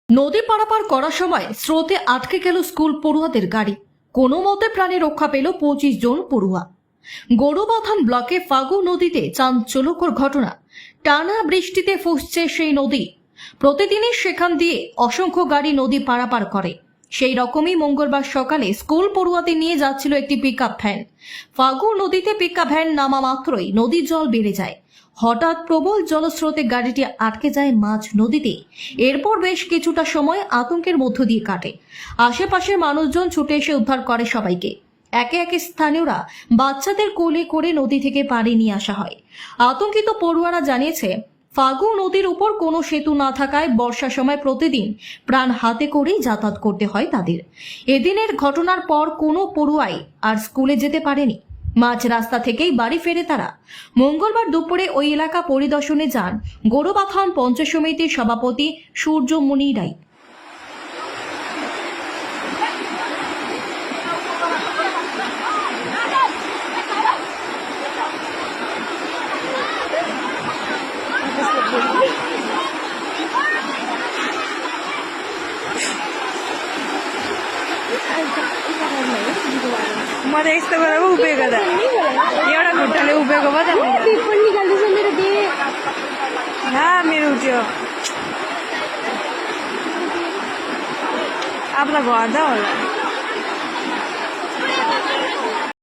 নদী পারাপার করার সময় স্রোতে আটকে গেল স্কুল পড়ুয়াদের গাড়ি। কোনো মতে প্রাণে রক্ষা পেল 25 জন পড়ুয়া। গরুবাথান ব্লকে ফাগু নদীতে চাঞ্চল্যকর ঘটনা। টানা বৃষ্টিতে ফুসছে সেই নদী। প্রতিদিনই সেখান দিয়ে অসংখ্য গাড়ি নদী পারাপার করে। সেই রকমই মঙ্গলবার সকালে স্কুল পড়ুয়াদের নিয়ে যাচ্ছিল একটি পিকআপ ভ্যান। ফাগু নদীতে পিকআপ ভ্যান নামা মাত্রই নদীর জল বেড়ে যায়। হঠাৎ প্রবল জলস্রোতে গাড়িটি আটকে যায় মাঝ নদীতে। এরপর বেশ কিছুটা সময় আতঙ্কের মধ্য দিয়ে কাটে। আশেপাশের মানুষজন ছুটে এসে উদ্ধার করে সবাইকে। একে একে স্থানীয়রা বাচ্চাদের কোলে করে নদী থেকে পাড়ি নিয়ে আসা হয়। আতঙ্কিত পড়ুয়ারা জানিয়েছে, ফাগু নদীর উপর কোনো সেতু না থাকায় বর্ষার সময় প্রতিদিন প্রাণ হাতে করেই যাতায়াত করতে হয় তাদের। এদিনের ঘটনার পর কোনো পড়ুয়াই আর স্কুলে যেতে পারেনি। মাঝ রাস্তা থেকেই বাড়ি ফেরে তারা। মঙ্গলবার দুপুরে ওই এলাকা পরিদর্শনে যান গরুবাথান পঞ্চায়েত সমিতির সভাপতি সূর্যমণি রায়। मध्ये बरोबर उपयोग एवढा गुट्टाले उपयोग पेपर निकाल्दै छ मेरो दे हा मेरो त्यो आपला घर जा होला।